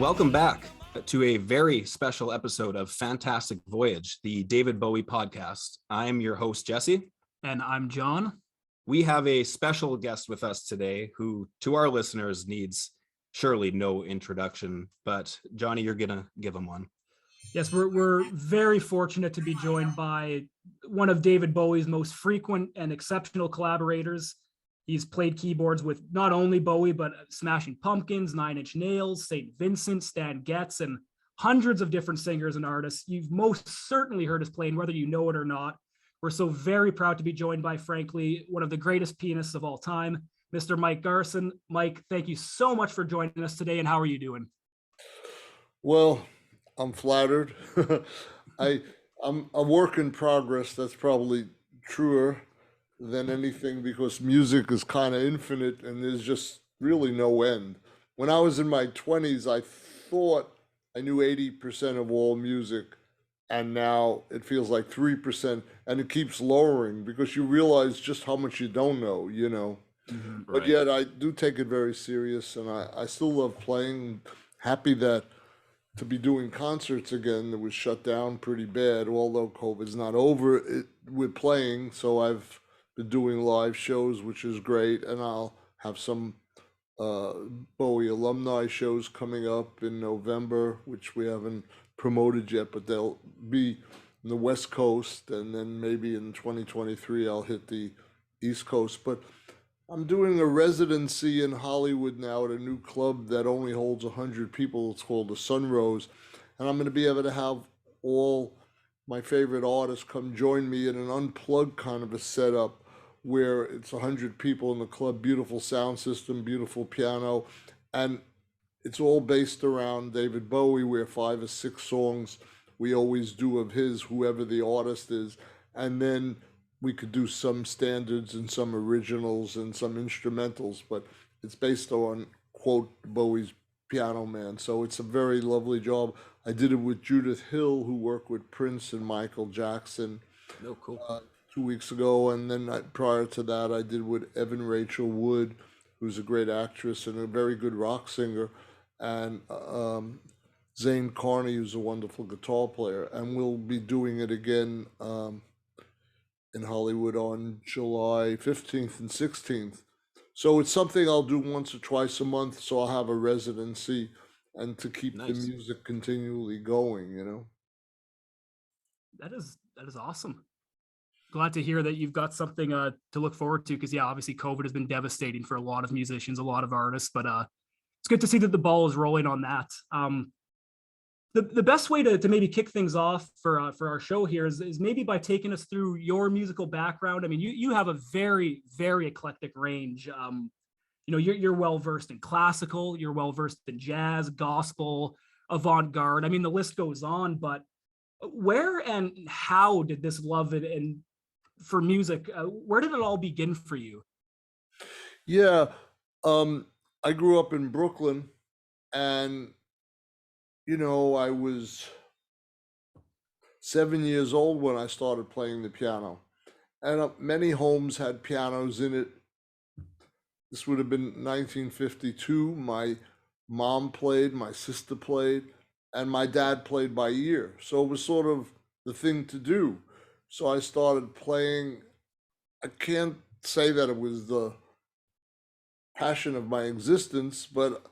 Welcome back to a very special episode of Fantastic Voyage, the David Bowie podcast. I'm your host, Jesse. And I'm John. We have a special guest with us today who, to our listeners, needs surely no introduction, but Johnny, you're going to give him one. Yes, we're very fortunate to be joined by one of David Bowie's most frequent and exceptional collaborators. He's played keyboards with not only Bowie, but Smashing Pumpkins, Nine Inch Nails, St. Vincent, Stan Getz, and hundreds of different singers and artists. You've most certainly heard us playing, whether you know it or not. We're so very proud to be joined by, frankly, one of the greatest pianists of all time, Mr. Mike Garson. Mike, thank you so much for joining us today, and how are you doing? Well, I'm flattered. I'm a work in progress. That's probably truer than anything, because music is kind of infinite and there's just really no end. When I was in my 20s, I thought I knew 80% of all music, and now it feels like 3%, and it keeps lowering because you realize just how much you don't know, you know. Right. But yet I do take it very serious, and I still love playing. Happy that to be doing concerts again. That was shut down pretty bad, although COVID's not over. We're playing, so I've been doing live shows, which is great, and I'll have some Bowie alumni shows coming up in November, which we haven't promoted yet, but they'll be in the West Coast, and then maybe in 2023 I'll hit the East Coast. But I'm doing a residency in Hollywood now at a new club that only holds 100 people. It's called the Sunrose, and I'm going to be able to have all my favorite artists come join me in an unplugged kind of a setup where it's 100 people in the club, beautiful sound system, beautiful piano, and it's all based around David Bowie, where 5 or 6 songs we always do of his, whoever the artist is, and then we could do some standards and some originals and some instrumentals, but it's based on, quote, Bowie's Piano Man. So it's a very lovely job. I did it with Judith Hill, who worked with Prince and Michael Jackson. Oh, cool. 2 weeks ago, and then prior to that I did with Evan Rachel Wood, who's a great actress and a very good rock singer, and Zane Carney, who's a wonderful guitar player, and we'll be doing it again in Hollywood on July 15th and 16th. So it's something I'll do once or twice a month, so I'll have a residency and to keep the Nice. music continually going, you know. That is awesome. Glad to hear that you've got something to look forward to, because yeah, obviously COVID has been devastating for a lot of musicians, a lot of artists, but it's good to see that the ball is rolling on that. The best way to maybe kick things off for our show here is maybe by taking us through your musical background. I mean, you have a very, very eclectic range. You're well versed in classical, you're well versed in jazz, gospel, avant-garde. I mean, the list goes on, but where and how did this love and for music, where did it all begin for you? Yeah, I grew up in Brooklyn, and I was 7 years old when I started playing the piano, and many homes had pianos in it. This would have been 1952. My mom played, my sister played, and my dad played by ear. So it was sort of the thing to do. So I started playing. I can't say that it was the passion of my existence, but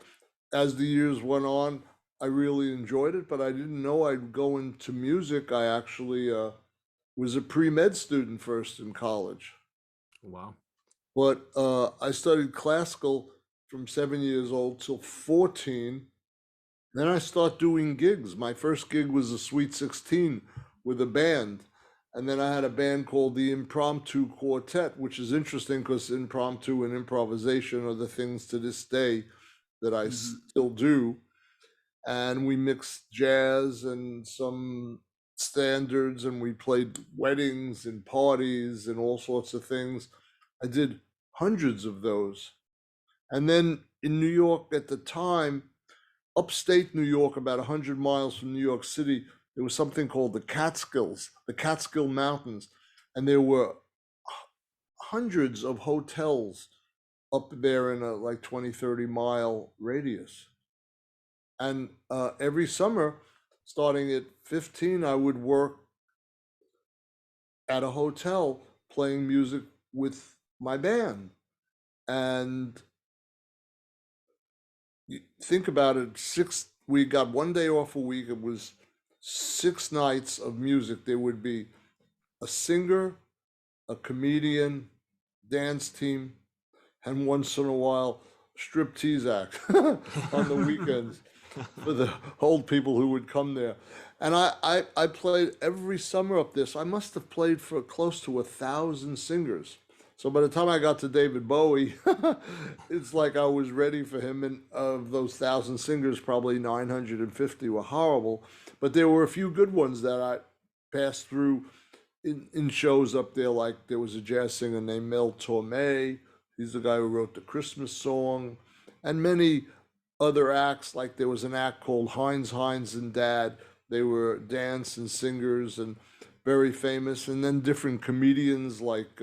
as the years went on, I really enjoyed it, but I didn't know I'd go into music. I actually was a pre-med student first in college. Wow. But I studied classical from 7 years old till 14. Then I started doing gigs. My first gig was a Sweet 16 with a band. And then I had a band called the Impromptu Quartet, which is interesting because impromptu and improvisation are the things to this day that I still do. And we mixed jazz and some standards, and we played weddings and parties and all sorts of things. I did hundreds of those. And then in New York at the time, upstate New York, about 100 miles from New York City, there was something called the Catskill Mountains, and there were hundreds of hotels up there in a like 20, 30 mile radius. And every summer, starting at 15, I would work at a hotel playing music with my band. And think about it, we got 1 day off a week. It was 6 nights of music. There would be a singer, a comedian, dance team, and once in a while, striptease act on the weekends for the old people who would come there. And I played every summer up there. So I must have played for close to 1,000 singers. So by the time I got to David Bowie, it's like I was ready for him. And of those 1,000 singers, probably 950 were horrible. But there were a few good ones that I passed through in shows up there. Like there was a jazz singer named Mel Torme. He's the guy who wrote the Christmas song. And many other acts, like there was an act called Heinz and Dad. They were dance and singers and very famous. And then different comedians like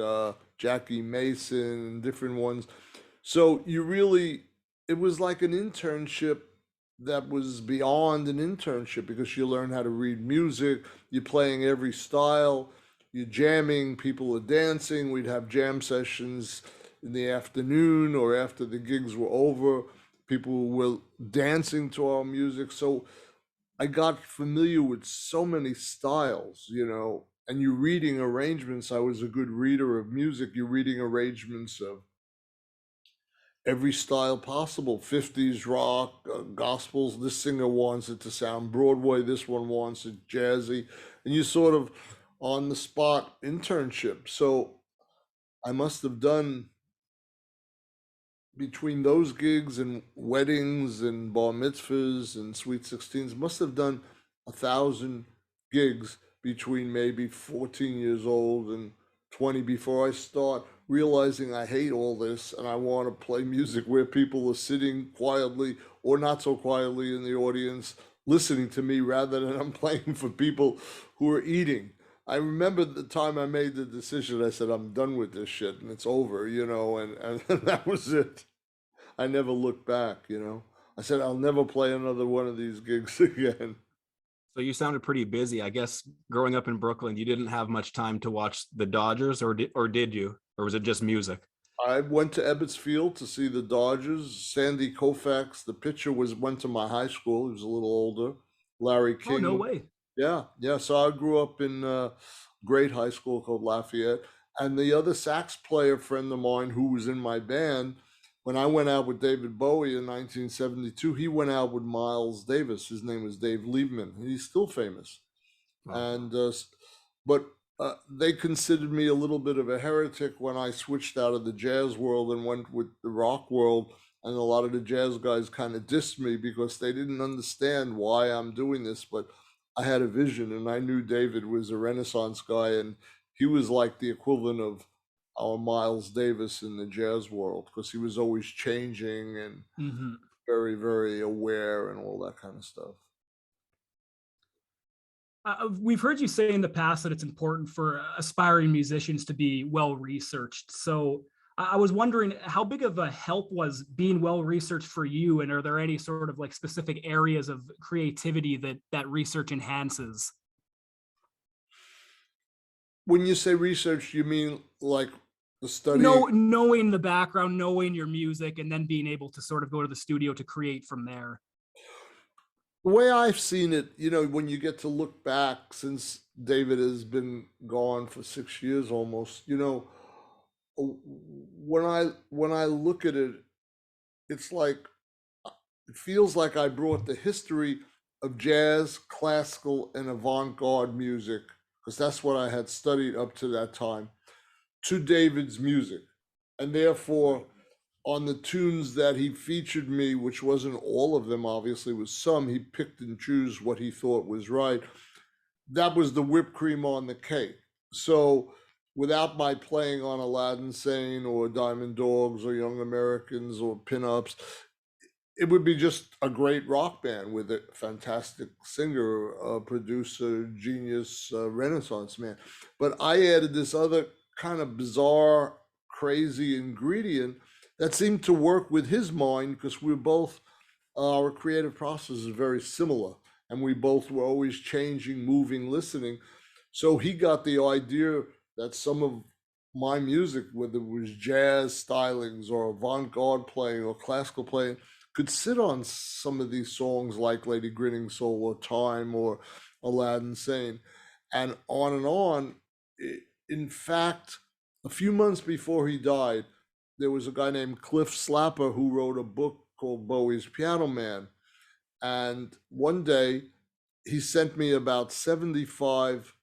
Jackie Mason and different ones. So it was like an internship that was beyond an internship, because you learn how to read music, you're playing every style, you're jamming, people are dancing. We'd have jam sessions in the afternoon or after the gigs were over. People were dancing to our music. So I got familiar with so many styles, and you're reading arrangements. I was a good reader of music. You're reading arrangements of every style possible, 50s rock, gospels. This singer wants it to sound Broadway. This one wants it jazzy. And you sort of on the spot internship. So I must have done, between those gigs and weddings and bar mitzvahs and sweet 16s, must have done 1,000 gigs between maybe 14 years old and 20 before I start realizing I hate all this and I want to play music where people are sitting quietly or not so quietly in the audience listening to me, rather than I'm playing for people who are eating. I remember the time I made the decision. I said, I'm done with this shit and it's over, and that was it. I never looked back, I said, I'll never play another one of these gigs again. So you sounded pretty busy. I guess growing up in Brooklyn, you didn't have much time to watch the Dodgers, or did you? Or was it just music? I went to Ebbets Field to see the Dodgers. Sandy Koufax, the pitcher, went to my high school. He was a little older. Larry King. Oh, no way. Yeah. So I grew up in a great high school called Lafayette. And the other sax player friend of mine who was in my band, when I went out with David Bowie in 1972, he went out with Miles Davis. His name was Dave Liebman. And he's still famous. Wow. And but they considered me a little bit of a heretic when I switched out of the jazz world and went with the rock world. And a lot of the jazz guys kind of dissed me because they didn't understand why I'm doing this. But I had a vision, and I knew David was a Renaissance guy, and he was like the equivalent of our Miles Davis in the jazz world, because he was always changing and very, very aware and all that kind of stuff. We've heard you say in the past that it's important for aspiring musicians to be well researched. So I was wondering, how big of a help was being well researched for you? And are there any sort of like specific areas of creativity that research enhances? When you say research, you mean like the study? Knowing the background, knowing your music, and then being able to sort of go to the studio to create from there. The way I've seen it, when you get to look back, since David has been gone for 6 years almost, when I look at it, it's like, it feels like I brought the history of jazz, classical, and avant-garde music, because that's what I had studied up to that time, to David's music. And therefore, on the tunes that he featured me, which wasn't all of them, obviously, was some, he picked and chose what he thought was right. That was the whipped cream on the cake. So without my playing on Aladdin Sane or Diamond Dogs or Young Americans or Pinups, it would be just a great rock band with a fantastic singer, producer, genius, Renaissance man. But I added this other kind of bizarre, crazy ingredient that seemed to work with his mind, because we're both our creative process is very similar, and we both were always changing, moving, listening. So he got the idea that some of my music, whether it was jazz stylings or avant-garde playing or classical playing, could sit on some of these songs like Lady Grinning Soul or Time or Aladdin Sane, and on and on. In fact, a few months before he died, there was a guy named Cliff Slapper who wrote a book called Bowie's Piano Man. And one day he sent me about 75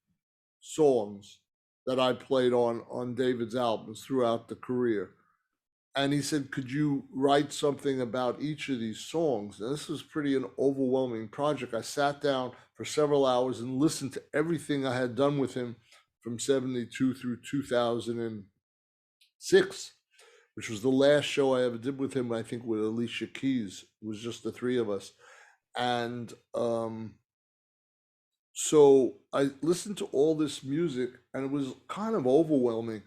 songs that I played on David's albums throughout the career. And he said, could you write something about each of these songs? And this was pretty an overwhelming project. I sat down for several hours and listened to everything I had done with him from 72 through 2006, which was the last show I ever did with him, I think with Alicia Keys. It was just the three of us. And so I listened to all this music, and it was kind of overwhelming.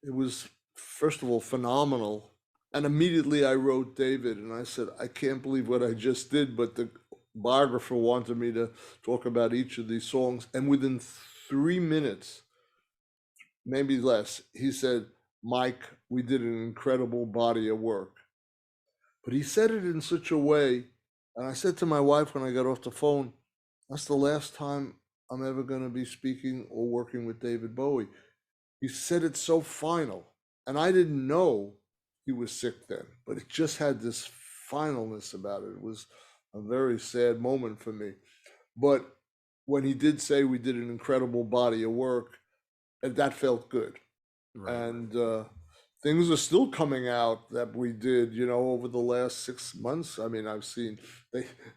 It was, first of all, phenomenal. And immediately I wrote David, and I said, I can't believe what I just did, but the biographer wanted me to talk about each of these songs. And within 3 minutes, maybe less, he said, Mike, we did an incredible body of work. But he said it in such a way, and I said to my wife when I got off the phone, that's the last time I'm ever going to be speaking or working with David Bowie. He said it so final, and I didn't know he was sick then, but it just had this finalness about it. It was a very sad moment for me. But when he did say we did an incredible body of work, that felt good. Right. And things are still coming out that we did, over the last 6 months. I mean, I've seen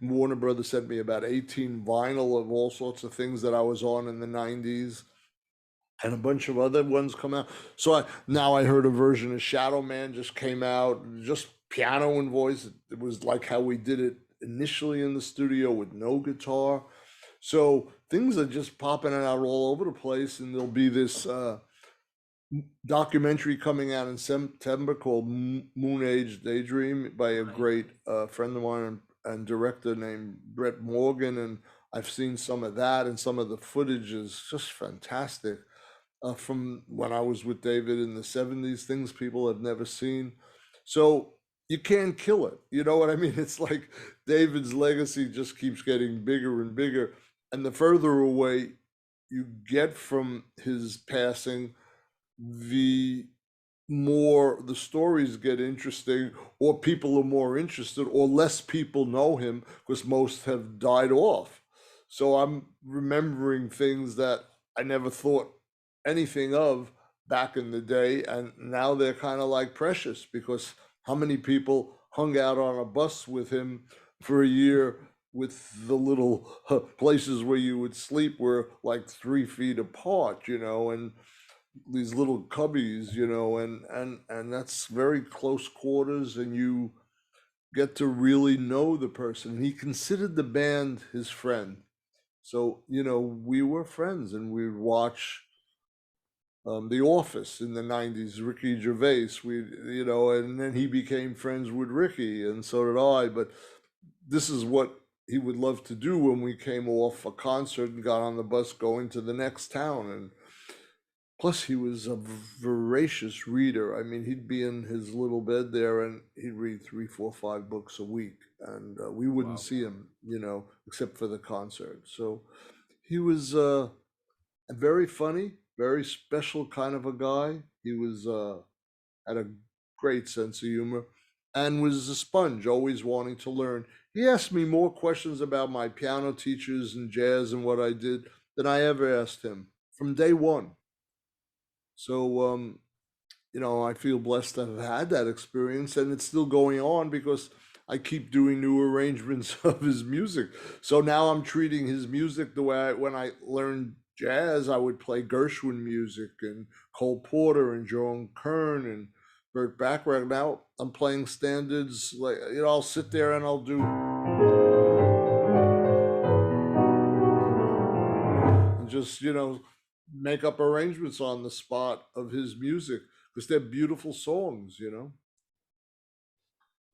Warner Brothers sent me about 18 vinyl of all sorts of things that I was on in the 90s, and a bunch of other ones come out. So now I heard a version of Shadow Man just came out, just piano and voice. It was like how we did it initially in the studio with no guitar. So things are just popping out all over the place, and there'll be this documentary coming out in September called Moon Age Daydream by a great friend of mine and director named Brett Morgan, and I've seen some of that, and some of the footage is just fantastic from when I was with David in the 70s, things people have never seen. So you can't kill it, you know what I mean? It's like David's legacy just keeps getting bigger and bigger, and the further away you get from his passing, the more the stories get interesting, or people are more interested, or less people know him because most have died off. So I'm remembering things that I never thought anything of back in the day, and now they're kind of like precious, because how many people hung out on a bus with him for a year with the little places where you would sleep were like 3 feet apart, and these little cubbies, and that's very close quarters, and you get to really know the person. He considered the band his friend. So, we were friends, and we'd watch The Office in the 90s, Ricky Gervais, and then he became friends with Ricky, and so did I. But this is what he would love to do when we came off a concert and got on the bus going to the next town. And plus, he was a voracious reader. I mean, he'd be in his little bed there and he'd read 3, 4, 5 books a week. And we wouldn't see him, except for the concert. So he was a very funny, very special kind of a guy. He was had a great sense of humor and was a sponge, always wanting to learn. He asked me more questions about my piano teachers and jazz and what I did than I ever asked him from day one. So, I feel blessed to have had that experience, and it's still going on because I keep doing new arrangements of his music. So now I'm treating his music the way when I learned jazz, I would play Gershwin music and Cole Porter and Joan Kern and Burt Bacharach. Now I'm playing standards, like, I'll sit there and I'll do and just, make up arrangements on the spot of his music because they're beautiful songs.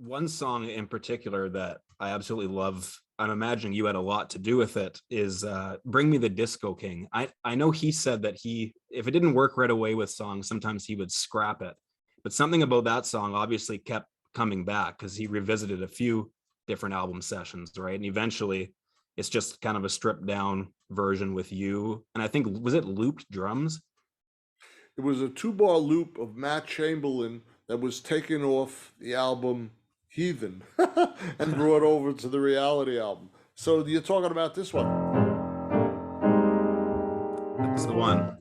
one song in particular that I absolutely love, I'm imagining you had a lot to do with it, is Bring Me the Disco King. I know he said that if it didn't work right away with songs, sometimes he would scrap it. But something about that song obviously kept coming back because he revisited a few different album sessions, right? And eventually it's just kind of a stripped down version with you. And I think, was it looped drums? It was a 2-bar loop of Matt Chamberlain that was taken off the album Heathen and brought over to the Reality album. So you're talking about this one. That's the one.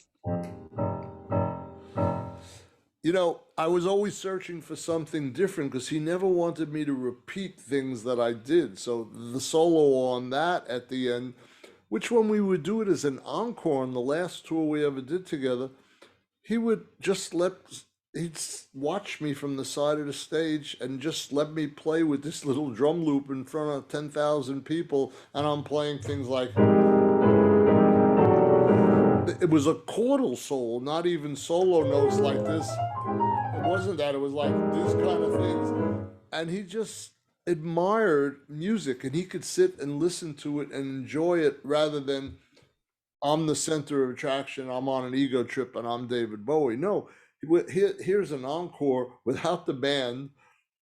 You know, I was always searching for something different because he never wanted me to repeat things that I did. So the solo on that at the end, which when we would do it as an encore on the last tour we ever did together, he would just he'd watch me from the side of the stage and just let me play with this little drum loop in front of 10,000 people. And I'm playing things like, it was a chordal solo, not even solo notes like this. It wasn't that, it was like this kind of things. And he just admired music, and he could sit and listen to it and enjoy it rather than I'm the center of attraction, I'm on an ego trip, and I'm David Bowie. No, here's an encore without the band.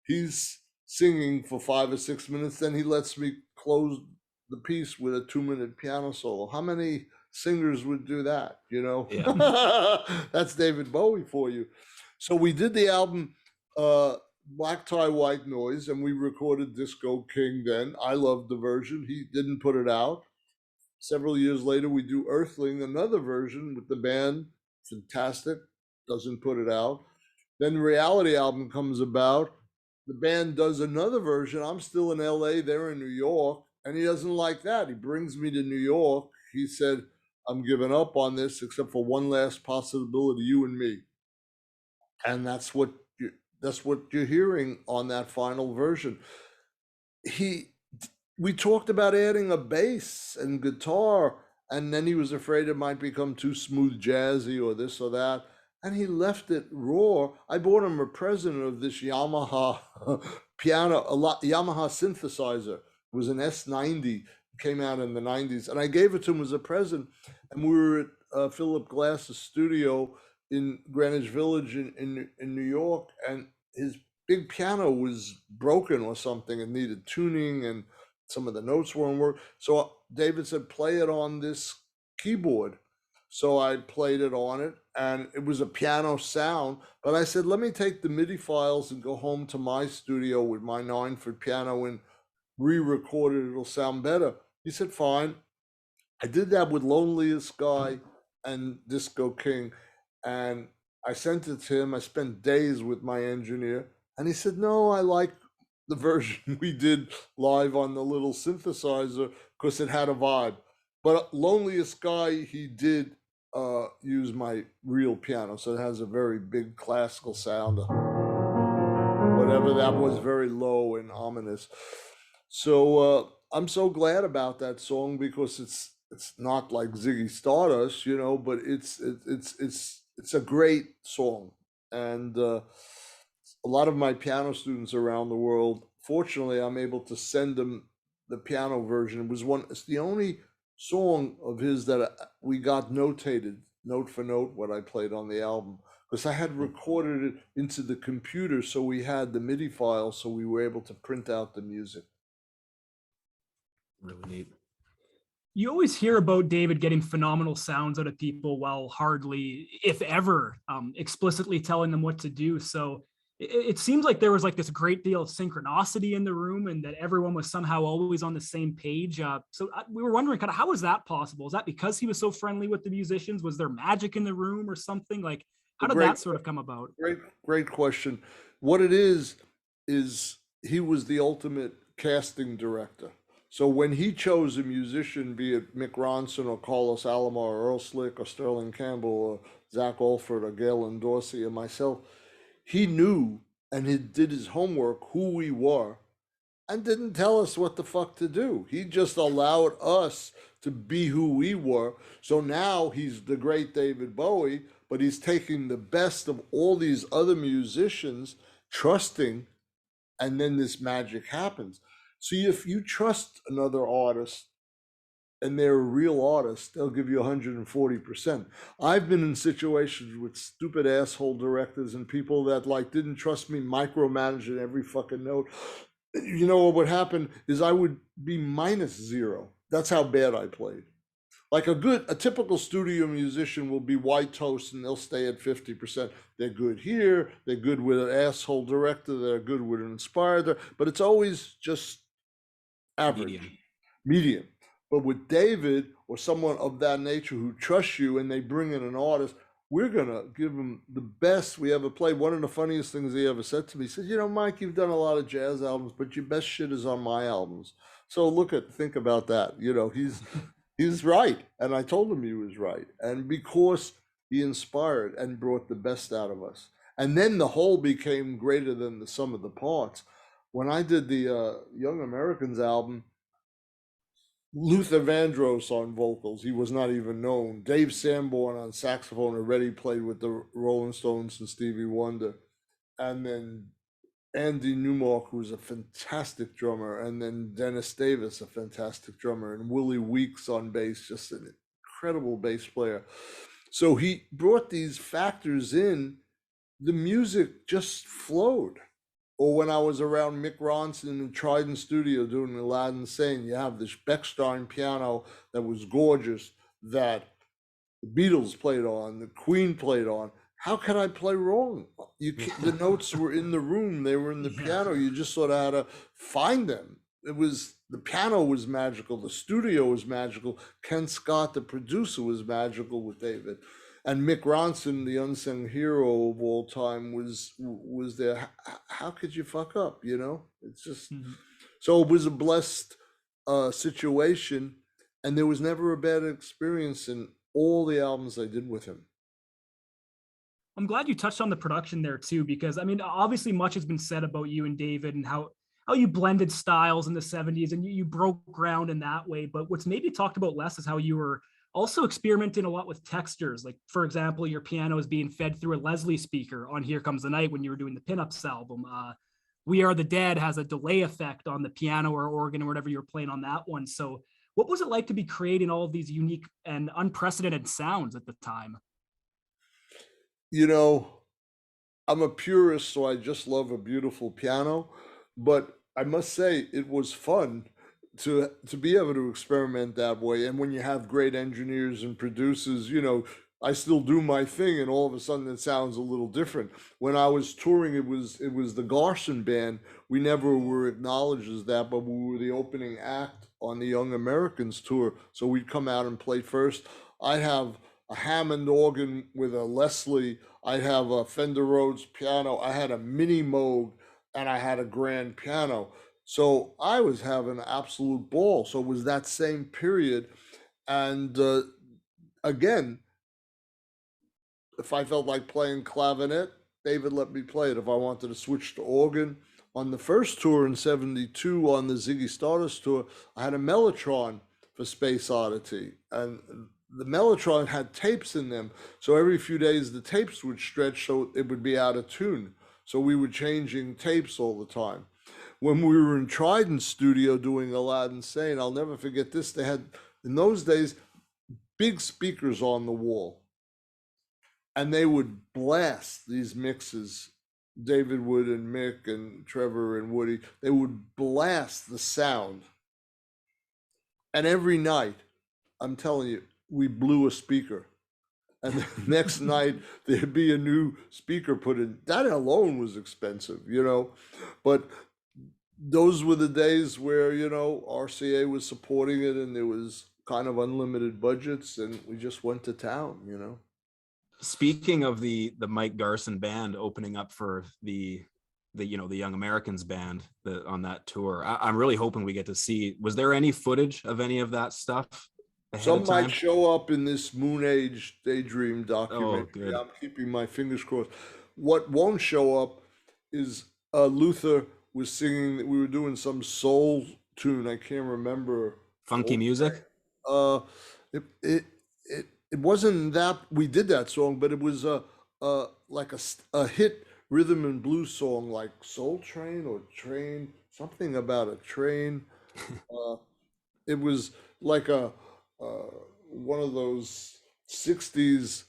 He's singing for 5 or 6 minutes, then he lets me close the piece with a 2-minute piano solo. How many singers would do that, you know? Yeah. That's David Bowie for you. So we did the album Black Tie, White Noise, and we recorded Disco King then. I loved the version. He didn't put it out. Several years later, we do Earthling, another version with the band. Fantastic. Doesn't put it out. Then the Reality album comes about. The band does another version. I'm still in LA, they're in New York, and he doesn't like that. He brings me to New York. He said, I'm giving up on this except for one last possibility, you and me. And that's what you're hearing on that final version. We talked about adding a bass and guitar, and then he was afraid it might become too smooth jazzy or this or that. And he left it raw. I bought him a present of this Yamaha piano, Yamaha synthesizer. It was an S90, came out in the 90s. And I gave it to him as a present. And we were at Philip Glass's studio in Greenwich Village in New York. And his big piano was broken or something and needed tuning, and some of the notes weren't working. So David said, play it on this keyboard. So I played it on it, and it was a piano sound. But I said, let me take the MIDI files and go home to my studio with my 9-foot piano and re-record it. It'll sound better. He said, fine. I did that with Loneliest Sky and Disco King, and I sent it to him. I spent days with my engineer, and he said, no, I like the version we did live on the little synthesizer because it had a vibe. But Loneliest Sky, he did use my real piano, so it has a very big classical sound. Whatever that was, very low and ominous. So I'm so glad about that song because it's not like Ziggy Stardust, you know, but it's a great song. And a lot of my piano students around the world, fortunately, I'm able to send them the piano version. It's the only song of his that we got notated note for note what I played on the album, because I had recorded it into the computer, so we had the MIDI file, so we were able to print out the music. Really neat. You always hear about David getting phenomenal sounds out of people while hardly, if ever, explicitly telling them what to do. So it seems like there was like this great deal of synchronicity in the room, and that everyone was somehow always on the same page. So we were wondering, kind of, how was that possible? Is that because he was so friendly with the musicians? Was there magic in the room or something? Like, how did that sort of come about? Great question. What it is he was the ultimate casting director. So when he chose a musician, be it Mick Ronson or Carlos Alomar or Earl Slick or Sterling Campbell or Zach Alford or Galen Dorsey or myself, he knew and he did his homework who we were and didn't tell us what the fuck to do. He just allowed us to be who we were. So now he's the great David Bowie, but he's taking the best of all these other musicians, trusting and then this magic happens. See, if you trust another artist and they're a real artist, they'll give you 140%. I've been in situations with stupid asshole directors and people that like didn't trust me, micromanaging every fucking note. You know what would happen is I would be -0. That's how bad I played. Like a typical studio musician will be white toast and they'll stay at 50%. They're good here, they're good with an asshole director, they're good with an inspired, but it's always just average, medium. But with David or someone of that nature who trusts you and they bring in an artist, we're going to give them the best we ever played. One of the funniest things he ever said to me, he said, you know, Mike, you've done a lot of jazz albums, but your best shit is on my albums. So think about that. You know, he's right. And I told him he was right. And because he inspired and brought the best out of us. And then the whole became greater than the sum of the parts. When I did the Young Americans album, Luther Vandross on vocals, he was not even known. Dave Sanborn on saxophone already played with the Rolling Stones and Stevie Wonder. And then Andy Newmark, who's a fantastic drummer, and then Dennis Davis, a fantastic drummer, and Willie Weeks on bass, just an incredible bass player. So he brought these factors in, the music just flowed. Or when I was around Mick Ronson in Trident Studio doing Aladdin Sane, you have this Bechstein piano that was gorgeous that the Beatles played on, the Queen played on. How can I play wrong? The notes were in the room, they were in the piano. You just sort of had to find them. The piano was magical, the studio was magical. Ken Scott, the producer, was magical with David. And Mick Ronson, the unsung hero of all time, was there. How could you fuck up? You know, it's just so it was a blessed situation, and there was never a bad experience in all the albums I did with him. I'm glad you touched on the production there too, because I mean, obviously much has been said about you and David and how you blended styles in the 70s and you broke ground in that way. But what's maybe talked about less is how you were also experimenting a lot with textures. Like, for example, your piano is being fed through a Leslie speaker on Here Comes the Night when you were doing the Pinups album. We Are the Dead has a delay effect on the piano or organ or whatever you were playing on that one. So what was it like to be creating all of these unique and unprecedented sounds at the time? You know, I'm a purist, so I just love a beautiful piano. But I must say, it was fun to be able to experiment that way. And when you have great engineers and producers, you know, I still do my thing and all of a sudden it sounds a little different. When I was touring, it was the Garson band. We never were acknowledged as that, but we were the opening act on the Young Americans tour. So we'd come out and play first. I'd have a Hammond organ with a Leslie. I'd have a Fender Rhodes piano. I had a mini Moog and I had a grand piano. So I was having an absolute ball. So it was that same period. And again, if I felt like playing clavinet, David let me play it. If I wanted to switch to organ, on the first tour in '72 on the Ziggy Stardust tour, I had a Mellotron for Space Oddity. And the Mellotron had tapes in them. So every few days the tapes would stretch so it would be out of tune. So we were changing tapes all the time. When we were in Trident Studio doing Aladdin Sane, I'll never forget this. They had, in those days, big speakers on the wall. And they would blast these mixes. David Wood and Mick and Trevor and Woody, they would blast the sound. And every night, I'm telling you, we blew a speaker. And the next night, there'd be a new speaker put in. That alone was expensive, you know. But those were the days where, you know, RCA was supporting it and there was kind of unlimited budgets and we just went to town, you know. Speaking of the Mike Garson band opening up for the Young Americans band on that tour, I'm really hoping we get to see, was there any footage of any of that stuff? Some might show up in this Moon Age Daydream documentary. Oh, I'm keeping my fingers crossed. What won't show up is Luther was singing, we were doing some soul tune, I can't remember. Funky music? It wasn't that we did that song, but it was like a hit rhythm and blues song like Soul Train or Train, something about a train. Uh, it was like a one of those 60s,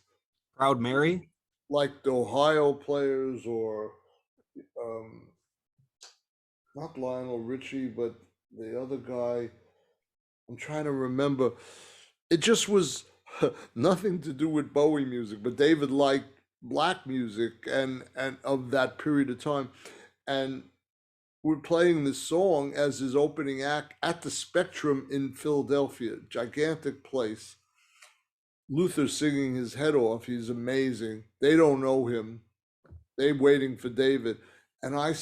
Proud Mary. like the Ohio players or um, not Lionel Richie, but the other guy. I'm trying to remember. It just was nothing to do with Bowie music, but David liked black music and of that period of time. And we're playing this song as his opening act at the Spectrum in Philadelphia, gigantic place. Luther singing his head off. He's amazing. They don't know him. They waiting for David. And I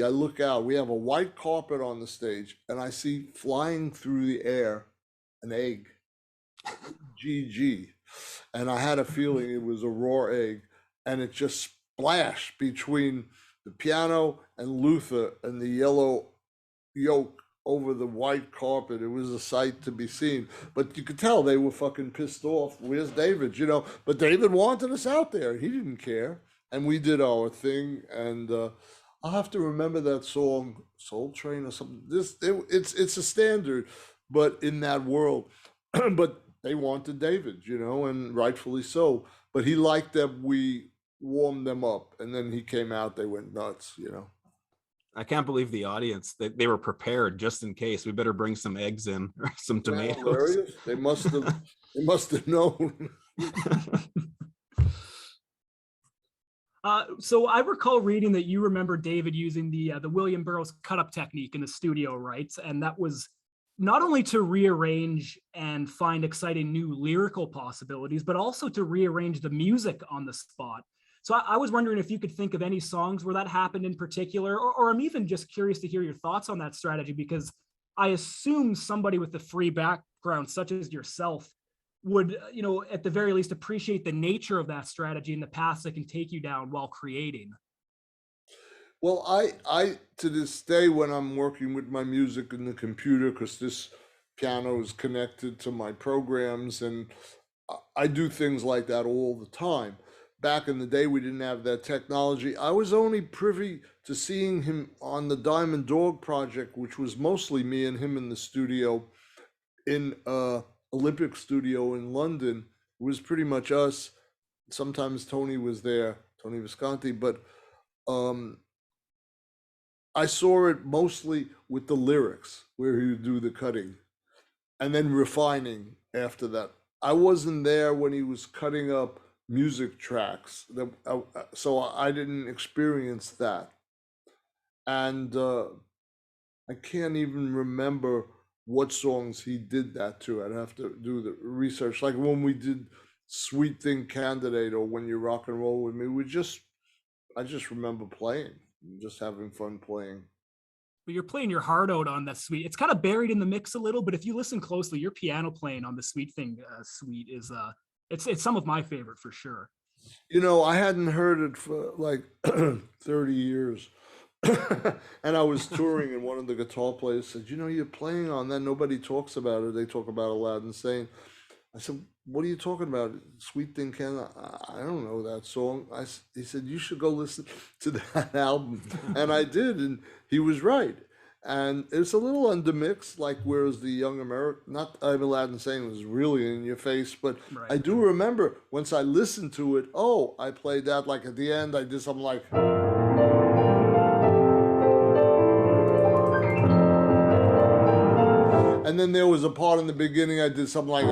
look out, we have a white carpet on the stage, and I see flying through the air an egg. GG. And I had a feeling it was a raw egg. And it just splashed between the piano and Luther and the yellow yolk over the white carpet. It was a sight to be seen. But you could tell they were fucking pissed off. Where's David? You know, but David wanted us out there. He didn't care. And we did our thing. And I'll have to remember that song, Soul Train or something. It's a standard, but in that world. But they wanted David, you know, and rightfully so. But he liked that we warmed them up. And then he came out, they went nuts, you know. I can't believe the audience, they were prepared just in case. We better bring some eggs in or some tomatoes. They must have known. So I recall reading that you remember David using the William Burroughs cut-up technique in the studio, right? And that was not only to rearrange and find exciting new lyrical possibilities, but also to rearrange the music on the spot. So I was wondering if you could think of any songs where that happened in particular, or I'm even just curious to hear your thoughts on that strategy, because I assume somebody with a free background, such as yourself, would, you know, at the very least appreciate the nature of that strategy and the paths that can take you down while creating. Well, I to this day, when I'm working with my music in the computer, because this piano is connected to my programs, and I do things like that all the time. Back in the day, we didn't have that technology. I was only privy to seeing him on the Diamond Dog project, which was mostly me and him in the studio in Olympic Studio in London. It was pretty much us. Sometimes Tony was there, Tony Visconti, but I saw it mostly with the lyrics, where he would do the cutting and then refining after that. I wasn't there when he was cutting up music tracks, so I didn't experience that. And I can't even remember what songs he did that to. I'd have to do the research. Like when we did Sweet Thing Candidate or When You Rock and Roll With Me, I just remember playing, just having fun playing. But you're playing your heart out on that suite. It's kind of buried in the mix a little, but if you listen closely, your piano playing on the Sweet Thing suite is it's some of my favorite for sure. You know, I hadn't heard it for like 30 years. And I was touring, and one of the guitar players said, "You know, you're playing on that. Nobody talks about it. They talk about Aladdin Sane." I said, "What are you talking about? Sweet Thing Can I don't know that song." He said, "You should go listen to that album." And I did, and he was right. And it's a little undermixed, like whereas the Young American, not Aladdin Sane was really in your face, but right. I do remember once I listened to it, I played that, like at the end, I did something like. And then there was a part in the beginning I did something like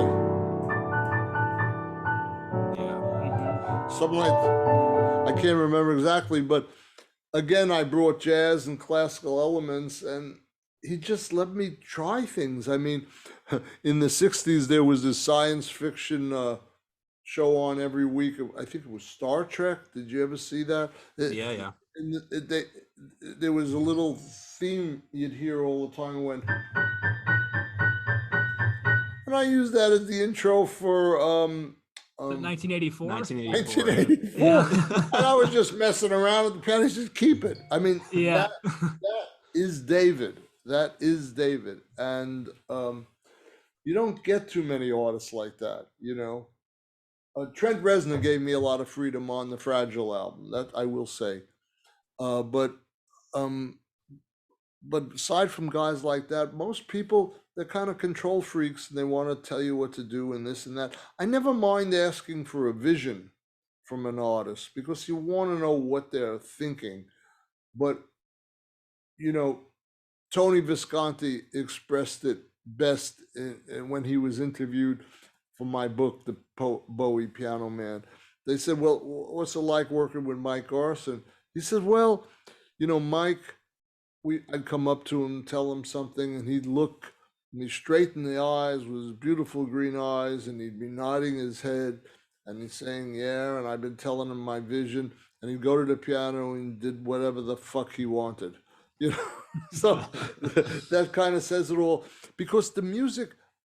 something like, I can't remember exactly, but again, I brought jazz and classical elements, and he just let me try things. I mean, in the 60s, there was this science fiction show on every week. I think it was Star Trek. Did you ever see that? Yeah. And there was a little theme you'd hear all the time when. And I used that as the intro for 1984. 1984. Yeah. And I was just messing around with the piano. Just keep it. I mean, yeah. that is David. That is David. And you don't get too many artists like that, you know. Trent Reznor gave me a lot of freedom on the Fragile album. That I will say. But um, aside from guys like that, most people, they're kind of control freaks and they want to tell you what to do and this and that. I never mind asking for a vision from an artist because you want to know what they're thinking. But, you know, Tony Visconti expressed it best when he was interviewed for my book, The Bowie Piano Man. They said, well, what's it like working with Mike Garson? He said, well, you know, Mike, I'd come up to him, tell him something, and he'd look, and he'd straighten the eyes with his beautiful green eyes, and he'd be nodding his head, and he's saying, yeah, and I've been telling him my vision, and he'd go to the piano and did whatever the fuck he wanted. You know, so that kind of says it all. Because the music,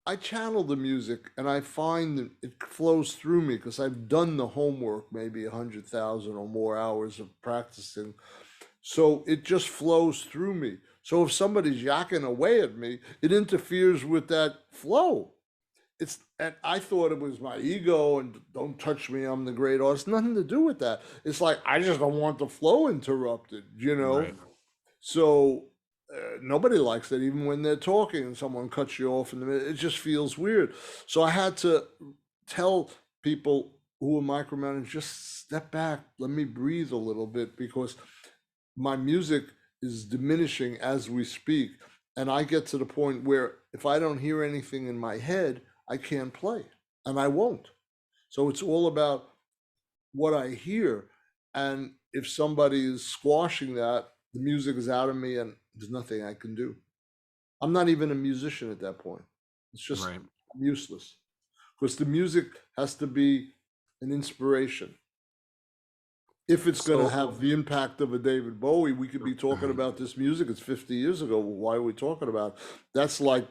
I channel the music, and I find that it flows through me because I've done the homework, maybe 100,000 or more hours of practicing. So it just flows through me. So if somebody's yakking away at me, it interferes with that flow. And I thought it was my ego and don't touch me, I'm the great artist. Nothing to do with that. It's like, I just don't want the flow interrupted, you know? Right. So nobody likes that, even when they're talking and someone cuts you off in the middle. It just feels weird. So I had to tell people who are micromanaging, just step back, let me breathe a little bit, because my music is diminishing as we speak. And I get to the point where if I don't hear anything in my head, I can't play, and I won't. So it's all about what I hear. And if somebody is squashing that, the music is out of me and there's nothing I can do. I'm not even a musician at that point. It's just Right. useless, because the music has to be an inspiration. If it's going to have the impact of a David Bowie, we could be talking about this music. It's 50 years ago. Why are we talking about it? That's like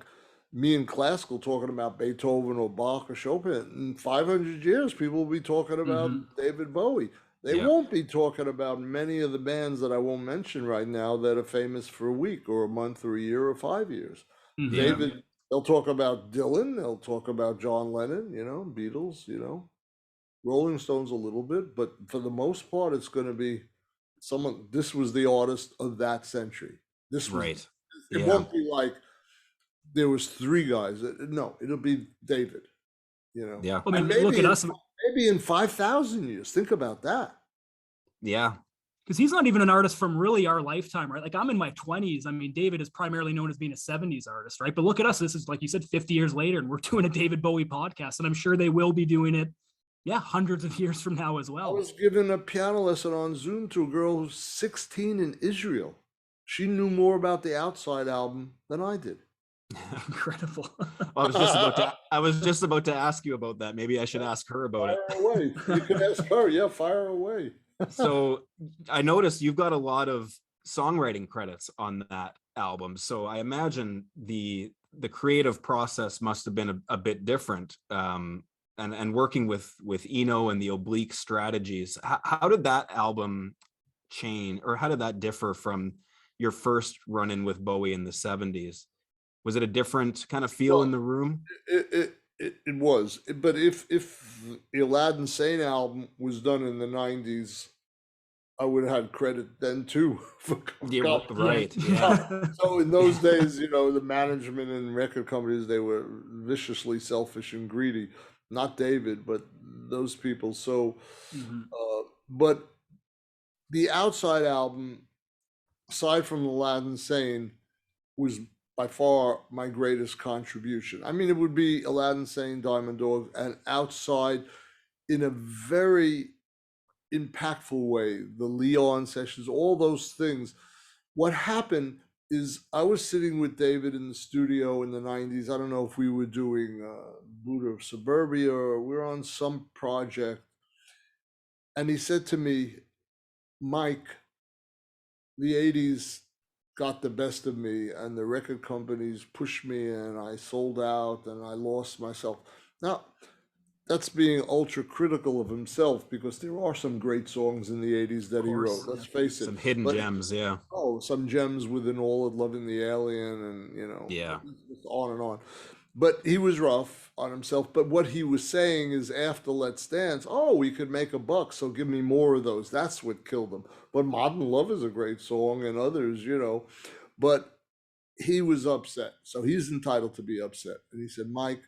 me in classical talking about Beethoven or Bach or Chopin. In 500 years, people will be talking about David Bowie. They won't be talking about many of the bands that I won't mention right now that are famous for a week or a month or a year or 5 years. David, they'll talk about Dylan. They'll talk about John Lennon, you know, Beatles, you know. Rolling Stones a little bit, but for the most part, it's going to be someone. This was the artist of that century. This was, Right. It won't be like there was three guys. No, it'll be David. You know. Yeah. I mean, look at us. Maybe in 5,000 years. Think about that. Yeah. Because he's not even an artist from really our lifetime, right? Like, I'm in my 20s. I mean, David is primarily known as being a 70s artist, right? But look at us. This is, like you said, 50 years later, and we're doing a David Bowie podcast, and I'm sure they will be doing it, hundreds of years from now as well. I was giving a piano lesson on Zoom to a girl who's 16 in Israel. She knew more about the Outside album than I did. Incredible. I was just about to ask you about that. Maybe I should ask her about it. Fire away. You can ask her. Yeah, fire away. So I noticed you've got a lot of songwriting credits on that album. So I imagine the creative process must have been a bit different. And working with Eno and the Oblique Strategies, how did that album change, or how did that differ from your first run-in with Bowie in the 70s? Was it a different kind of feel in the room? It was. But if the Aladdin Sane album was done in the 90s, I would have had credit then too. Right. Yeah. So in those days, you know, the management and record companies, they were viciously selfish and greedy. Not David, but those people. So, but the Outside album, aside from Aladdin Sane, was by far my greatest contribution. I mean, it would be Aladdin Sane, Diamond Dog, and Outside in a very impactful way. The Leon sessions, all those things. What happened is I was sitting with David in the studio in the 90s. I don't know if we were doing Buddha of Suburbia or we were on some project. And he said to me, Mike, the 80s got the best of me and the record companies pushed me and I sold out and I lost myself. Now, that's being ultra critical of himself, because there are some great songs in the 80s that he wrote. Let's face it. Some hidden gems, yeah. Oh, some gems within all of Loving the Alien and, you know, on and on. But he was rough on himself. But what he was saying is after Let's Dance, oh, we could make a buck, so give me more of those. That's what killed him. But Modern Love is a great song and others, But he was upset. So he's entitled to be upset. And he said, Mike,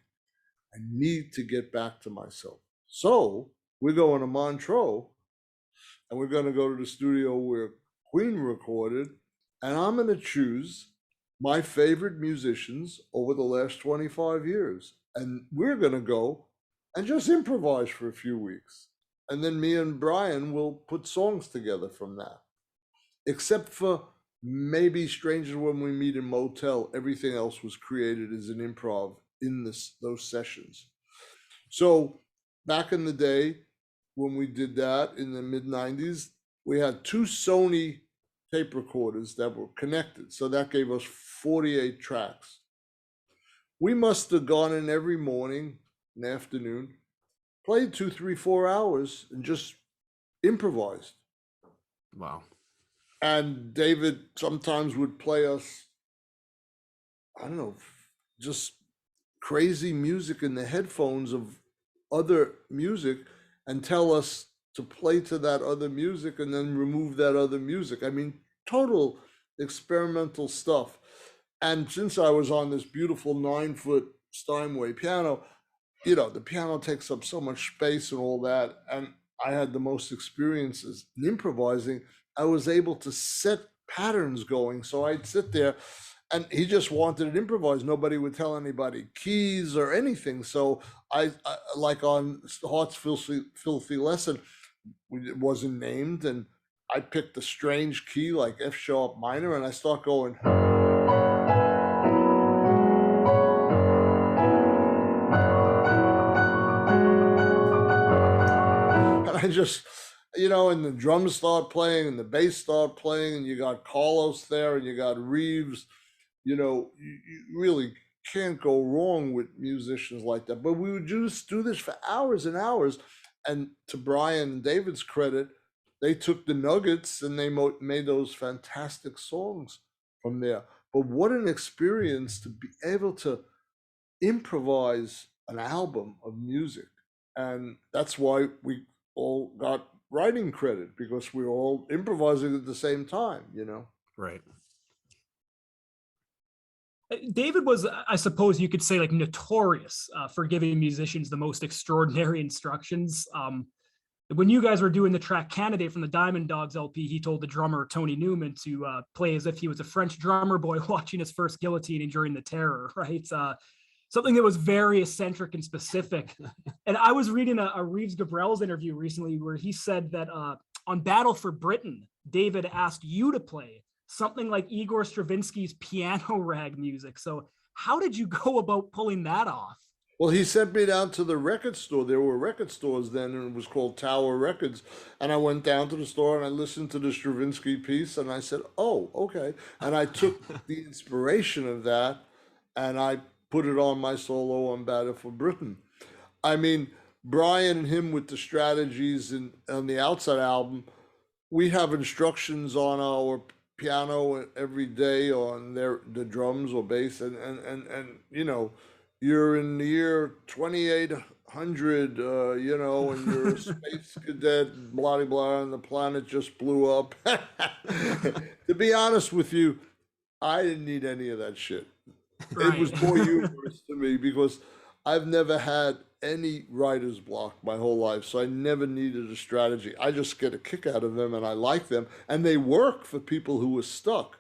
I need to get back to myself. So we're going to Montreux and we're going to go to the studio where Queen recorded. And I'm going to choose my favorite musicians over the last 25 years. And we're going to go and just improvise for a few weeks. And then me and Brian will put songs together from that. Except for maybe Strangers When We Meet in Motel, everything else was created as an improv in those sessions. So back in the day, when we did that in the mid-90s, we had 2 Sony tape recorders that were connected. So that gave us 48 tracks. We must have gone in every morning and afternoon, played 2, 3, 4 hours and just improvised. Wow. And David sometimes would play us, I don't know, just crazy music in the headphones of other music and tell us to play to that other music and then remove that other music. I mean, total experimental stuff. And since I was on this beautiful 9-foot Steinway piano, the piano takes up so much space and all that. And I had the most experiences in improvising. I was able to set patterns going. So I'd sit there and he just wanted to improvise. Nobody would tell anybody keys or anything. So I like on Heart's Filthy Lesson, it wasn't named. And I picked a strange key like F sharp minor and I start going. And I just, and the drums start playing and the bass start playing and you got Carlos there and you got Reeves, you really can't go wrong with musicians like that. But we would just do this for hours and hours. And to Brian and David's credit, they took the nuggets and they made those fantastic songs from there. But what an experience to be able to improvise an album of music. And that's why we all got writing credit, because we were all improvising at the same time, Right. David was, I suppose you could say, like notorious for giving musicians the most extraordinary instructions. When you guys were doing the track Candidate from the Diamond Dogs LP, he told the drummer Tony Newman to play as if he was a French drummer boy watching his first guillotining during the Terror, right? Something that was very eccentric and specific. And I was reading a Reeves Gabrels interview recently where he said that on Battle for Britain, David asked you to play something like Igor Stravinsky's piano rag music. So how did you go about pulling that off? Well, he sent me down to the record store. There were record stores then, and it was called Tower Records. And I went down to the store and I listened to the Stravinsky piece and I said, oh, okay. And I took the inspiration of that and I put it on my solo on Battle for Britain. I mean, Brian and him with the strategies on the Outside album, we have instructions on our piano every day on the drums or bass, and you're in the year 2800, and you're a space cadet, blah blah blah, and the planet just blew up. To be honest with you, I didn't need any of that shit. Right. It was more humorous to me because I've never had any writer's block my whole life, so I never needed a strategy. I just get a kick out of them and I like them, and they work for people who are stuck.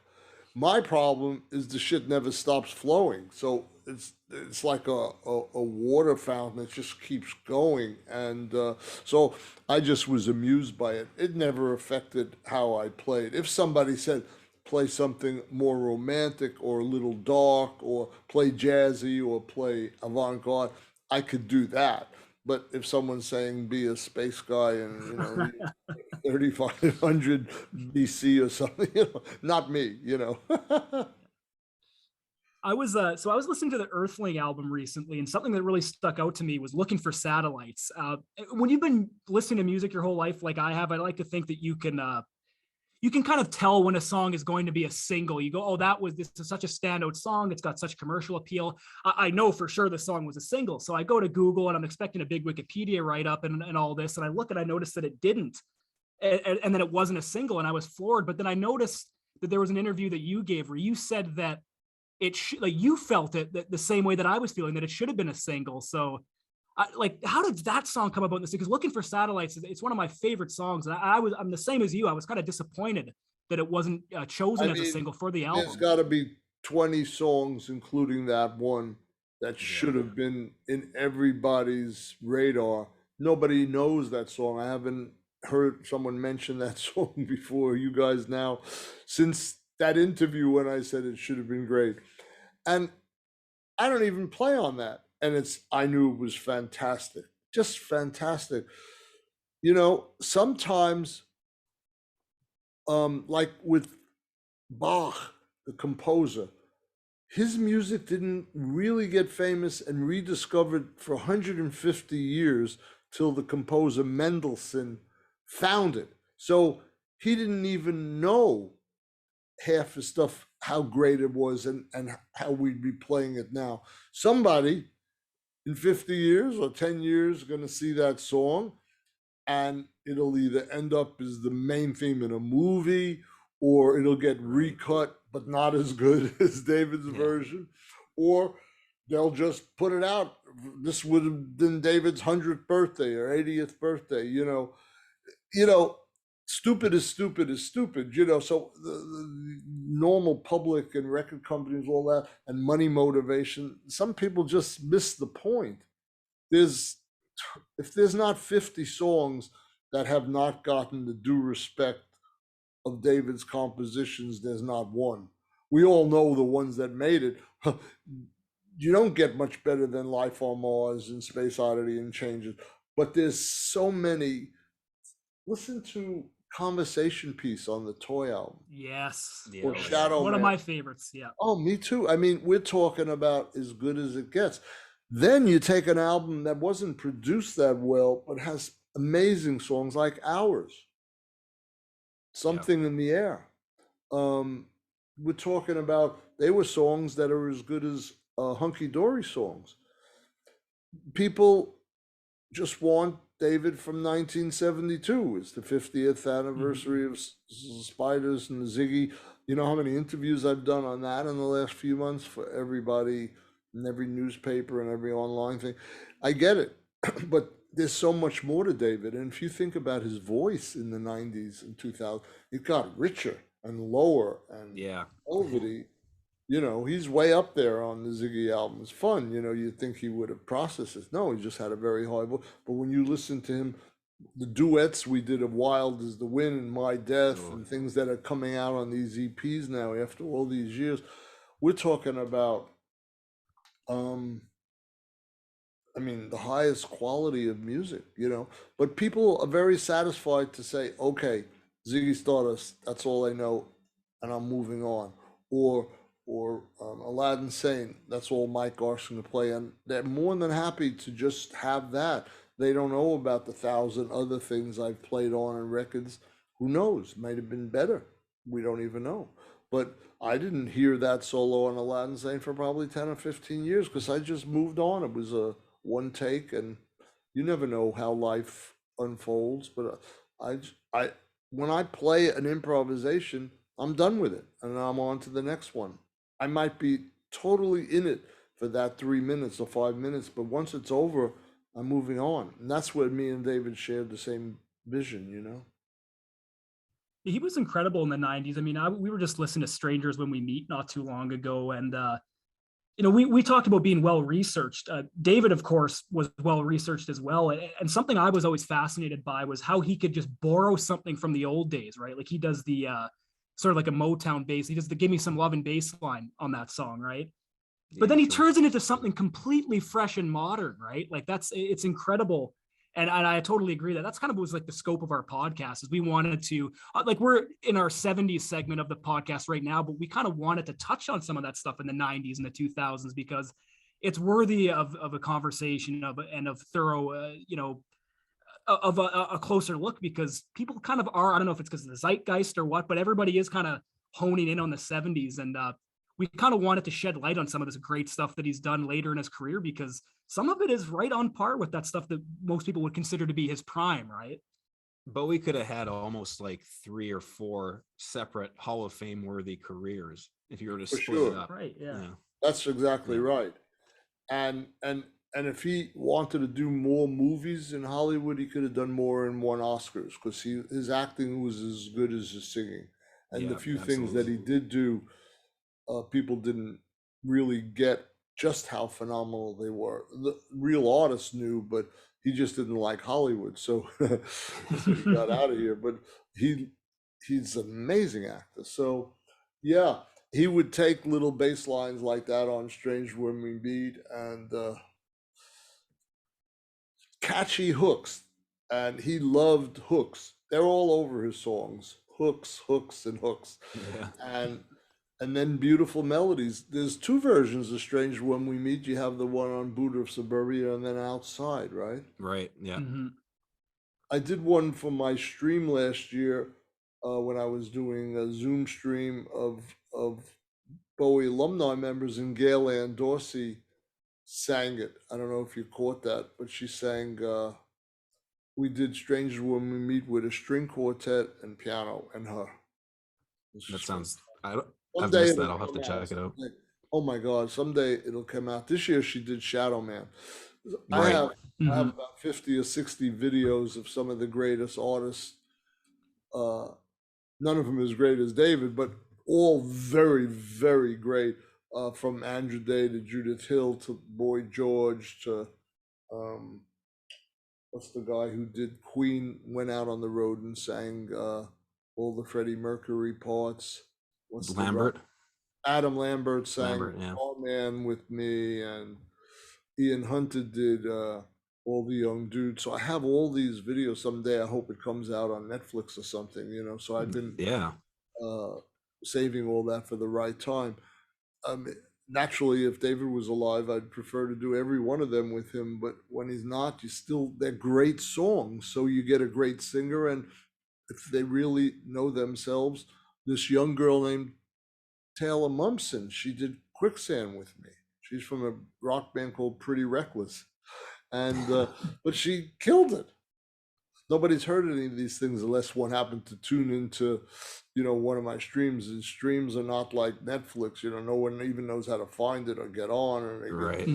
My problem is the shit never stops flowing, so it's like a water fountain that just keeps going, and so I just was amused by it. It never affected how I played. If somebody said play something more romantic or a little dark or play jazzy or play avant-garde, I could do that. But if someone's saying be a space guy and 3500 BC or something, not me, I was listening to the Earthling album recently, and something that really stuck out to me was Looking for Satellites. When you've been listening to music your whole life, like I have, I like to think that you can you can kind of tell when a song is going to be a single. You go, oh, this is such a standout song. It's got such commercial appeal. I know for sure the song was a single. So I go to Google and I'm expecting a big Wikipedia write-up and all this. And I look and I noticed that it didn't. And then it wasn't a single, and I was floored. But then I noticed that there was an interview that you gave where you said that you felt it the same way that I was feeling, that it should have been a single. So how did that song come about in this? Because Looking for Satellites, it's one of my favorite songs. And I'm the same as you. I was kind of disappointed that it wasn't chosen as a single for the album. There's got to be 20 songs, including that one, that should have been in everybody's radar. Nobody knows that song. I haven't heard someone mention that song before. You guys now, since that interview when I said it should have been great. And I don't even play on that. And I knew it was fantastic, just fantastic. Sometimes, like with Bach, the composer, his music didn't really get famous and rediscovered for 150 years till the composer Mendelssohn found it. So he didn't even know half the stuff, how great it was and how we'd be playing it now. Somebody in 50 years or 10 years going to see that song, and it'll either end up as the main theme in a movie, or it'll get recut but not as good as David's version, or they'll just put it out. This would have been David's 100th birthday or 80th birthday, stupid is stupid is stupid, so the normal public and record companies, all that, and money motivation, some people just miss the point. If there's not 50 songs that have not gotten the due respect of David's compositions, there's not one. We all know the ones that made it. You don't get much better than Life on Mars and Space Oddity and Changes, but there's so many. Listen to Conversation Piece on the Toy album. Yes. Or Shadow One Man. of my favorites. Yeah. Oh, me too. I mean, we're talking about as good as it gets. Then you take an album that wasn't produced that well, but has amazing songs like Ours, Something in the Air. We're talking about, they were songs that are as good as Hunky Dory songs. People just want David from 1972. It's the 50th anniversary of Spiders and Ziggy. You know how many interviews I've done on that in the last few months for everybody in every newspaper and every online thing. I get it, but there's so much more to David. And if you think about his voice in the 90s and 2000, it got richer and lower and velvety. He's way up there on the Ziggy album. It's fun. You'd think he would have processed it. No, he just had a very high voice. But when you listen to him, the duets we did of Wild as the Wind and My Death and things that are coming out on these EPs now after all these years, we're talking about, the highest quality of music, But people are very satisfied to say, okay, Ziggy Stardust, that's all I know, and I'm moving on. Or Aladdin Sane, that's all Mike Garson to play, and they're more than happy to just have that. They don't know about the 1,000 other things I've played on records. Who knows? Might have been better. We don't even know. But I didn't hear that solo on Aladdin Sane for probably 10 or 15 years because I just moved on. It was a one take, and you never know how life unfolds. But when I play an improvisation, I'm done with it, and I'm on to the next one. I might be totally in it for that 3 minutes or 5 minutes, but once it's over, I'm moving on. And that's where me and David shared the same vision, He was incredible in the 90s. I mean, we were just listening to Strangers When We Meet not too long ago. And, we talked about being well-researched. David, of course, was well-researched as well. And something I was always fascinated by was how he could just borrow something from the old days, right? Like he does the sort of like a Motown bass. He does the Give Me Some Lovin' bass line on that song, right? But then he turns it into something completely fresh and modern, right? Like it's incredible. And I totally agree that's kind of was like the scope of our podcast is we wanted to, we're in our 70s segment of the podcast right now, but we kind of wanted to touch on some of that stuff in the 90s and the 2000s because it's worthy of a conversation and of thorough, of a closer look, because people kind of are, I don't know if it's because of the zeitgeist or what, but everybody is kind of honing in on the 70s. And we kind of wanted to shed light on some of this great stuff that he's done later in his career, because some of it is right on par with that stuff that most people would consider to be his prime, right? Bowie could have had almost like 3 or 4 separate Hall of Fame worthy careers if you were to split it up. Right. Yeah. That's exactly right. And if he wanted to do more movies in Hollywood, he could have done more and won Oscars, because his acting was as good as his singing. And the few things that he did do, people didn't really get just how phenomenal they were. The real artists knew, but he just didn't like Hollywood, so he got out of here. But he's an amazing actor. So yeah, he would take little bass lines like that on Strange When We Meet, and catchy hooks. And he loved hooks. They're all over his songs. Hooks, hooks, and hooks. Yeah. And then beautiful melodies. There's 2 versions of Strange When We Meet. You have the one on Buddha of Suburbia and then Outside, right? Right, yeah. Mm-hmm. I did one for my stream last year when I was doing a Zoom stream of Bowie alumni members, and Gail Ann Dorsey sang it. I don't know if you caught that, but she sang, we did Strange When We Meet with a string quartet and piano and her. That sounds... I've missed that. I'll have to check it out. Oh my God! Someday it'll come out. This year she did Shadow Man. Right. I have about 50 or 60 videos of some of the greatest artists. None of them as great as David, but all very, very great. From Andrew Day to Judith Hill to Boy George to what's the guy who did Queen, went out on the road and sang all the Freddie Mercury parts. Lambert. Adam Lambert sang Lambert, yeah. "Oh Man" with me, and Ian Hunter did All the Young Dudes. So I have all these videos. Someday I hope it comes out on Netflix or something, So I've been saving all that for the right time. Naturally, if David was alive, I'd prefer to do every one of them with him. But when he's not, they're great songs. So you get a great singer, and if they really know themselves. This young girl named Taylor Momsen, she did Quicksand with me. She's from a rock band called Pretty Reckless, and but she killed it. Nobody's heard any of these things unless one happened to tune into, one of my streams. And streams are not like Netflix. No one even knows how to find it or get on, or right.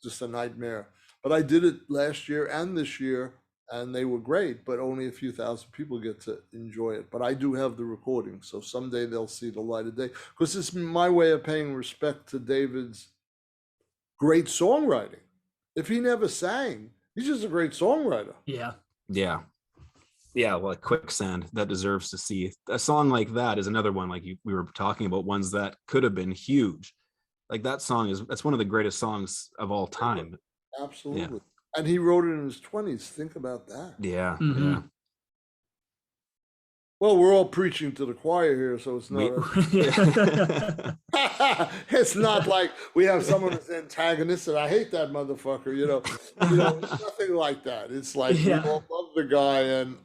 Just a nightmare. But I did it last year and this year, and they were great, but only a few thousand people get to enjoy it. But I do have the recording, so someday they'll see the light of day, because it's my way of paying respect to David's great songwriting. If he never sang, he's just a great songwriter. Yeah. Like Quicksand, that deserves to see. A song like that is another one, like we were talking about, ones that could have been huge. Like that song that's one of the greatest songs of all time. Absolutely. Yeah. And he wrote it in his 20s. Think about that. Yeah. Well, we're all preaching to the choir here, so it's not. It's not like we have someone that's antagonistic. I hate that motherfucker. It's nothing like that. It's like we all love the guy, and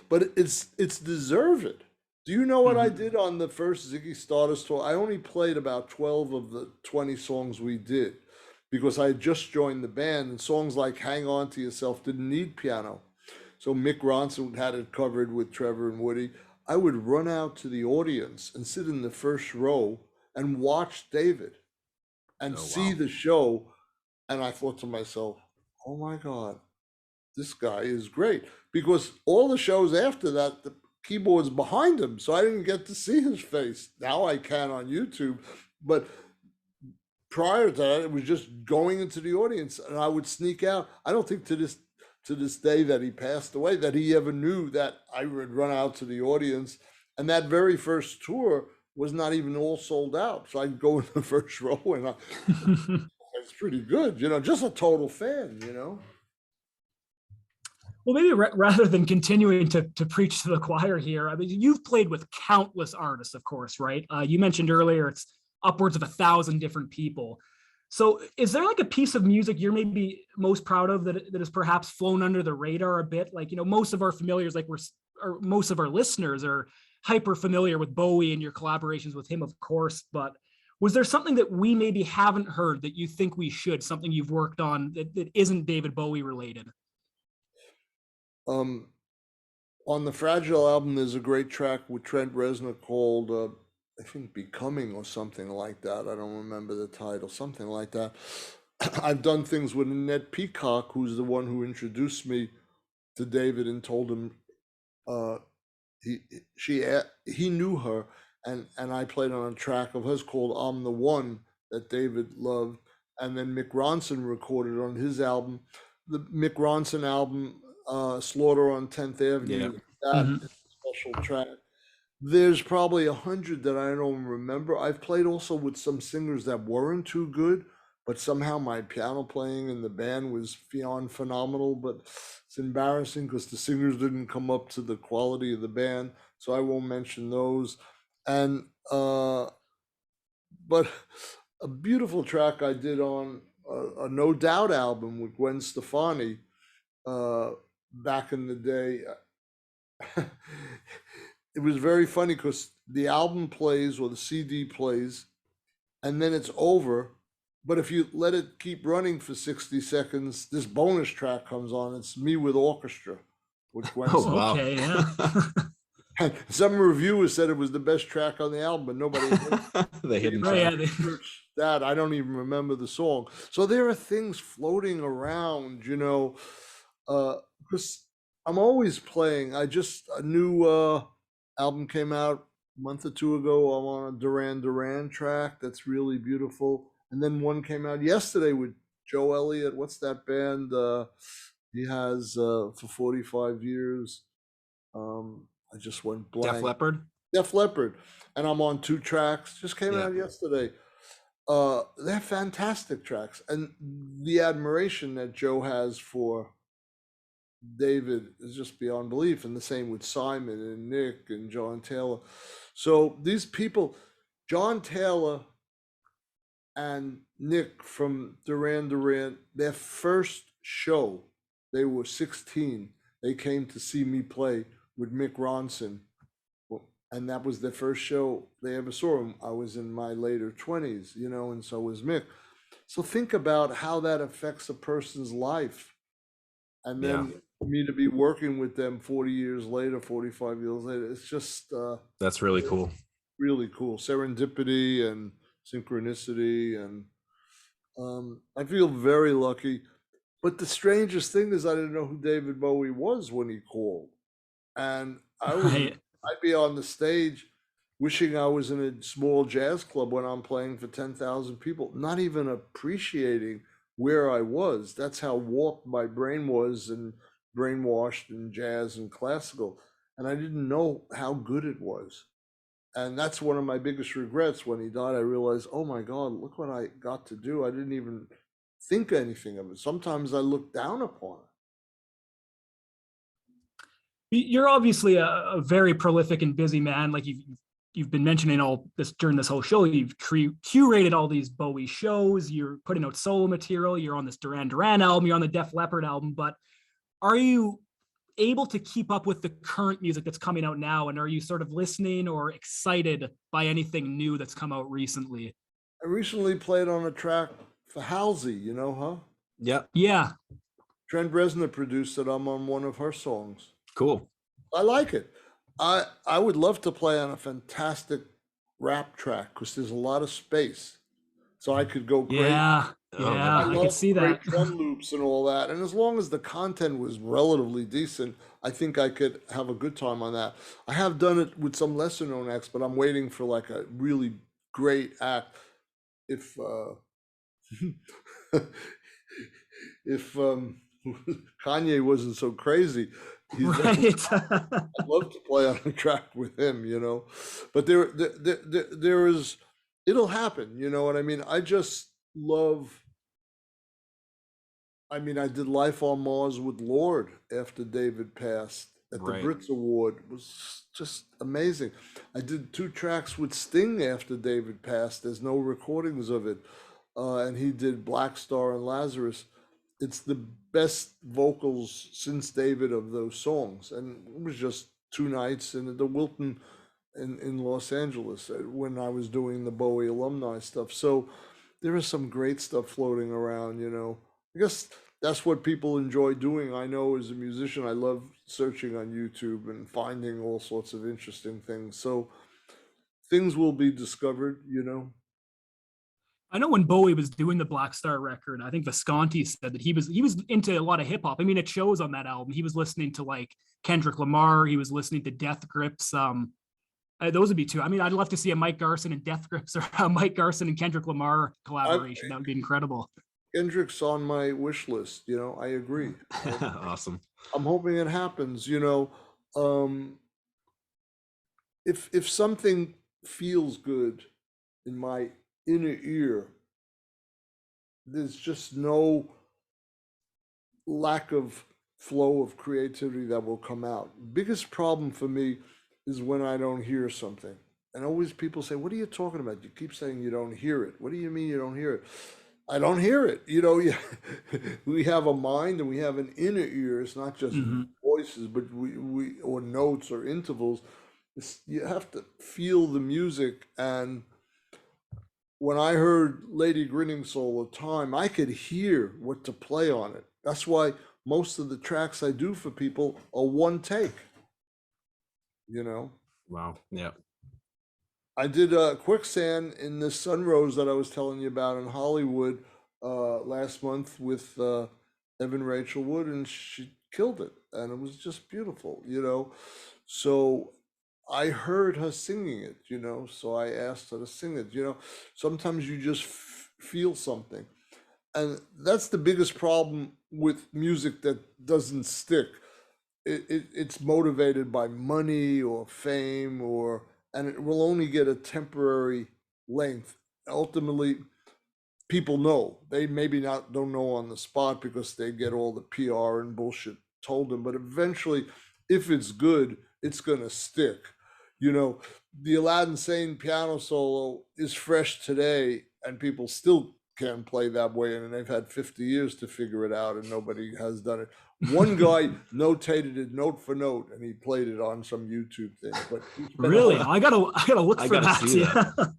but it's deserved. Do you know what I did on the first Ziggy Stardust tour? I only played about 12 of the 20 songs we did, because I had just joined the band, and songs like Hang On to Yourself didn't need piano. So Mick Ronson had it covered with Trevor and Woody. I would run out to the audience and sit in the first row and watch David and see the show. And I thought to myself, oh my God, this guy is great. Because all the shows after that, the keyboard's behind him. So I didn't get to see his face. Now I can on YouTube. But prior to that, it was just going into the audience, and I would sneak out. I don't think to this day that he passed away that he ever knew that I would run out to the audience. And that very first tour was not even all sold out. So I'd go in the first row, and it's pretty good, just a total fan, Well, maybe rather than continuing to preach to the choir here, I mean, you've played with countless artists, of course, right? You mentioned earlier it's upwards of 1,000 different people. So is there like a piece of music you're maybe most proud of that has perhaps flown under the radar a bit? Like, most of our familiars, or most of our listeners are hyper familiar with Bowie and your collaborations with him, of course, but was there something that we maybe haven't heard that you think we should, something you've worked on that isn't David Bowie related? On the Fragile album, there's a great track with Trent Reznor called, I think, Becoming or something like that. I don't remember the title, something like that. I've done things with Annette Peacock, who's the one who introduced me to David and told him he knew her, and I played on a track of hers called "I'm the One" that David loved, and then Mick Ronson recorded on his album, the Mick Ronson album, Slaughter on 10th Avenue. That is a special track. There's probably 100 that I don't remember. I've played also with some singers that weren't too good, but somehow my piano playing in the band was beyond phenomenal. But it's embarrassing because the singers didn't come up to the quality of the band, so I won't mention those. And but a beautiful track I did on a No Doubt album with Gwen Stefani back in the day. It was very funny because the album plays or the CD plays and then it's over. But if you let it keep running for 60 seconds, this bonus track comes on. It's me with orchestra with Gwen Stefani. Wow. Okay, yeah. Some reviewers said it was the best track on the album, but nobody the hidden track. that. I don't even remember the song. So there are things floating around, because I'm always playing. A new album came out a month or two ago. I'm on a Duran Duran track that's really beautiful. And then one came out yesterday with Joe Elliott. What's that band he has for 45 years? I just went blank. Def Leppard? Def Leppard. And I'm on 2 tracks. Just came out yesterday. They're fantastic tracks. And the admiration that Joe has for David is just beyond belief. And the same with Simon and Nick and John Taylor. So these people, John Taylor and Nick from Duran Duran, their first show, they were 16. They came to see me play with Mick Ronson. And that was their first show they ever saw him. I was in my later 20s, and so was Mick. So think about how that affects a person's life. And then me to be working with them 40 years later, 45 years later, it's just... That's really cool. Really cool. Serendipity and synchronicity. And I feel very lucky. But the strangest thing is I didn't know who David Bowie was when he called. And I'd be on the stage wishing I was in a small jazz club when I'm playing for 10,000 people, not even appreciating where I was. That's how warped my brain was and brainwashed in jazz and classical. And I didn't know how good it was. And that's one of my biggest regrets. When he died, I realized, oh my God, look what I got to do. I didn't even think anything of it. Sometimes I look down upon it. You're obviously a very prolific and busy man. Like you've been mentioning all this during this whole show. You've curated all these Bowie shows. You're putting out solo material. You're on this Duran Duran album. You're on the Def Leppard album. But are you able to keep up with the current music that's coming out now? And are you sort of listening or excited by anything new that's come out recently? I recently played on a track for Halsey, huh? Yeah. Trent Reznor produced it. I'm on one of her songs. Cool. I like it. I would love to play on a fantastic rap track because there's a lot of space. So I could go great. Yeah, I can see that. Drum loops and all that. And as long as the content was relatively decent, I think I could have a good time on that. I have done it with some lesser known acts, but I'm waiting for like a really great act. If Kanye wasn't so crazy, right. I'd love to play on a track with him, But there is, it'll happen, you know what I mean? I just love. I did Life on Mars with Lord after David passed at the Brits Award. It was just amazing. I did 2 tracks with Sting after David passed. There's no recordings of it. and he did Black Star and Lazarus. It's the best vocals since David of those songs, and it was just 2 nights in the Wilton in Los Angeles when I was doing the Bowie alumni stuff. So there is some great stuff floating around, you know. I guess that's what people enjoy doing. I know as a musician, I love searching on YouTube and finding all sorts of interesting things. So things will be discovered, you know. I know when Bowie was doing the Black Star record, I think Visconti said that he was into a lot of hip hop. I mean, it shows on that album. He was listening to like Kendrick Lamar. He was listening to Death Grips. Those would be two. I mean, I'd love to see a Mike Garson and Death Grips, or a Mike Garson and Kendrick Lamar collaboration. That would be incredible. Kendrick's on my wish list. You know, I agree. Awesome. I'm hoping it happens. You know, if something feels good in my inner ear, there's just no lack of flow of creativity that will come out. Biggest problem for me is when I don't hear something. And always people say, what are you talking about? You keep saying you don't hear it. What do you mean you don't hear it? I don't hear it. You know, we have a mind and we have an inner ear. It's not just voices, but we or notes or intervals. You have to feel the music. And when I heard Lady Grinning Soul of Time, I could hear what to play on it. That's why most of the tracks I do for people are one take. You know? Wow. Yeah. I did a Quicksand in the Sunrose that I was telling you about in Hollywood last month with Evan Rachel Wood, and she killed it. And it was just beautiful, you know? So I heard her singing it, you know? So I asked her to sing it, you know? Sometimes you just feel something. And that's the biggest problem with music that doesn't stick. It's motivated by money or fame, and it will only get a temporary length. Ultimately, people know. They maybe don't know on the spot because they get all the PR and bullshit told them, but eventually, if it's good, it's gonna stick. You know, the Aladdin Sane piano solo is fresh today, and people still can't play that way, and they've had 50 years to figure it out, and nobody has done it. One guy notated it note for note, and he played it on some YouTube thing. But really, I gotta look for that. See that.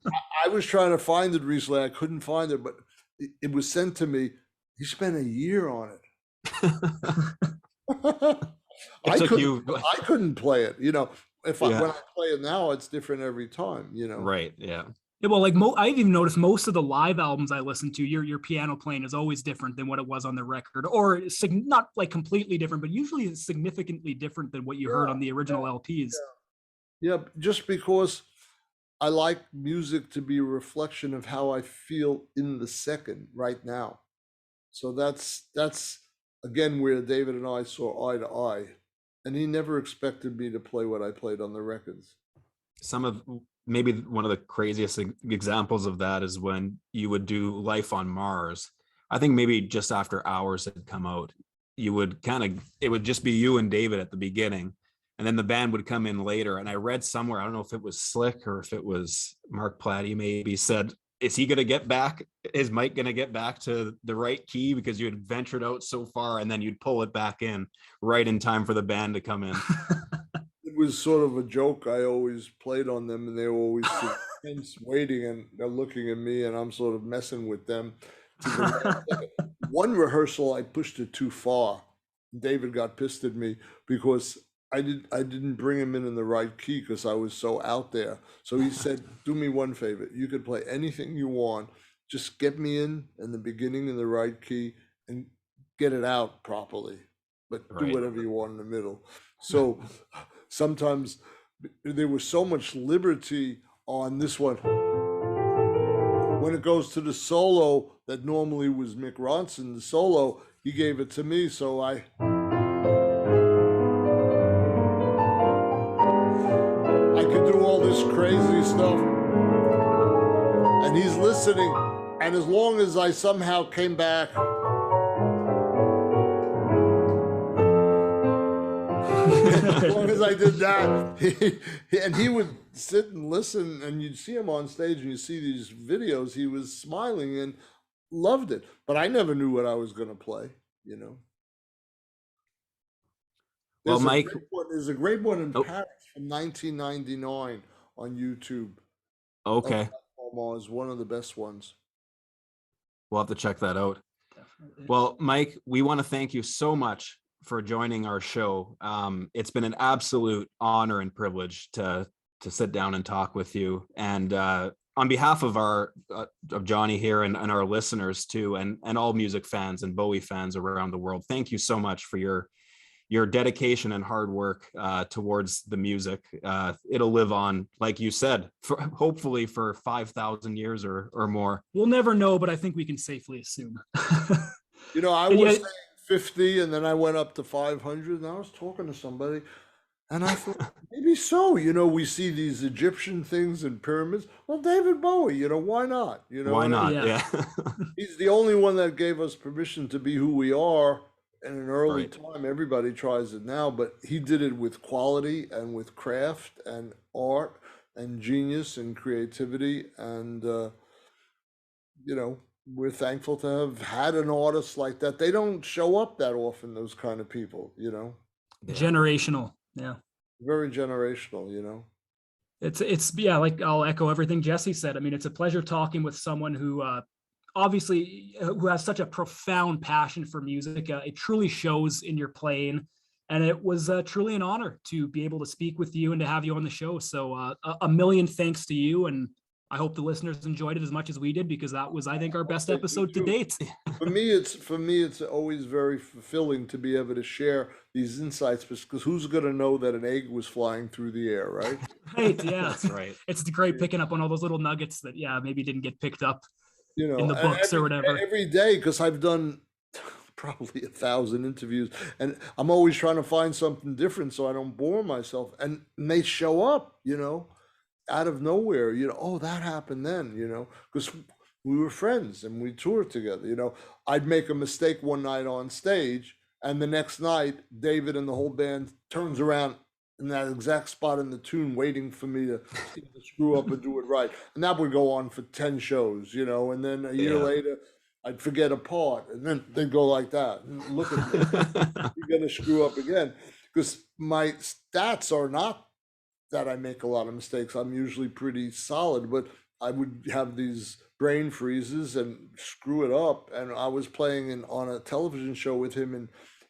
I was trying to find it recently. I couldn't find it, but it was sent to me. He spent a year on it. I couldn't play it. You know, when I play it now, it's different every time. You know, right? Yeah. Yeah, well, like I've even noticed most of the live albums I listen to, your piano playing is always different than what it was on the record, or not like completely different, but usually significantly different than what you heard on the original LPs. Yeah, just because I like music to be a reflection of how I feel in the second right now. So that's again where David and I saw eye to eye, and he never expected me to play what I played on the records. Maybe one of the craziest examples of that is when you would do Life on Mars. I think maybe just after Hours had come out, it would just be you and David at the beginning, and then the band would come in later. And I read somewhere, I don't know if it was Slick or if it was Mark Platty, maybe said, is he going to get back? Is Mike going to get back to the right key because you had ventured out so far, and then you'd pull it back in right in time for the band to come in? It was sort of a joke I always played on them, and they were always tense waiting, and they're looking at me, and I'm sort of messing with them. One rehearsal, I pushed it too far. David got pissed at me because I didn't bring him in the right key because I was so out there. So he said, do me one favor. You could play anything you want. Just get me in the beginning in the right key and get it out properly. But do whatever you want in the middle. So sometimes there was so much liberty on this one. When it goes to the solo that normally was Mick Ronson, the solo, he gave it to me. So I could do all this crazy stuff. And he's listening. And as long as I somehow came back, as long as I did that, he would sit and listen, and you'd see him on stage, and you see these videos, he was smiling, and loved it. But I never knew what I was going to play, you know. Well, Mike, There's a great one in oh, Paris from 1999 on YouTube. okay. Is one of the best ones. We'll have to check that out. Definitely. Well, Mike, we want to thank you so much for joining our show. It's been an absolute honor and privilege to sit down and talk with you. And on behalf of of Johnny here and our listeners too, and all music fans and Bowie fans around the world, thank you so much for your dedication and hard work towards the music. It'll live on, like you said, hopefully for 5,000 years or more. We'll never know, but I think we can safely assume. You know, I was saying 50, and then I went up to 500, and I was talking to somebody, and I thought, maybe so. You know, we see these Egyptian things and pyramids. Well, David Bowie, you know, why not? You know, why not? Yeah. He's the only one that gave us permission to be who we are. In an early time, everybody tries it now, but he did it with quality and with craft and art and genius and creativity. And, you know, we're thankful to have had an artist like that. They don't show up that often, those kind of people, you know. Generational. Yeah. Very generational, you know. It's yeah, like I'll echo everything Jesse said. I mean, it's a pleasure talking with someone who obviously who has such a profound passion for music. It truly shows in your playing, and it was truly an honor to be able to speak with you and to have you on the show. So a million thanks to you, and I hope the listeners enjoyed it as much as we did, because that was, I think, our best episode to date. For me, it's always very fulfilling to be able to share these insights, because who's going to know that an egg was flying through the air, right? Right, yeah. That's right. It's great picking up on all those little nuggets that, maybe didn't get picked up, you know, in the books or whatever. Every day, because I've done probably 1,000 interviews, and I'm always trying to find something different so I don't bore myself. And they show up, you know, out of nowhere, you know, oh, that happened then, you know, because we were friends and we toured together, you know. I'd make a mistake one night on stage, and the next night, David and the whole band turns around in that exact spot in the tune, waiting for me to screw up and do it right. And that would go on for 10 shows, you know, and then a year later, I'd forget a part, and then they'd go like that. And look at me, you're going to screw up again. Because my stats are not that I make a lot of mistakes. I'm usually pretty solid, but I would have these brain freezes and screw it up. And I was playing on a television show with him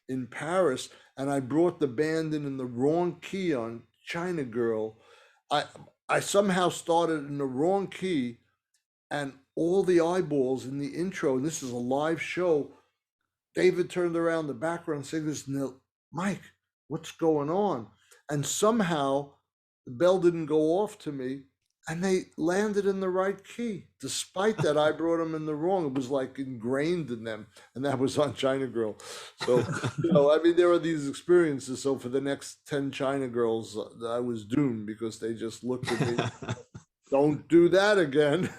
in Paris, and I brought the band in the wrong key on China Girl. I somehow started in the wrong key, and all the eyeballs in the intro, and this is a live show, David turned around the background saying this, Mike, what's going on? And somehow the bell didn't go off to me, and they landed in the right key. Despite that, I brought them in the wrong. It was like ingrained in them, and that was on China Girl. So, you know, I mean, there are these experiences. So for the next 10 China Girls, I was doomed, because they just looked at me. Don't do that again.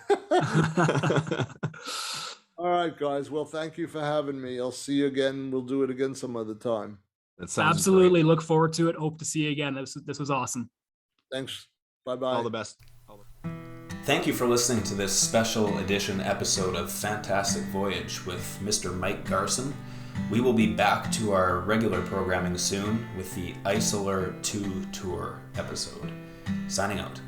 All right, guys. Well, thank you for having me. I'll see you again. We'll do it again some other time. That sounds absolutely great. Look forward to it. Hope to see you again. This was awesome. Thanks. Bye-bye. All the best. Thank you for listening to this special edition episode of Fantastic Voyage with Mr. Mike Garson. We will be back to our regular programming soon with the Isolar 2 tour episode. Signing out.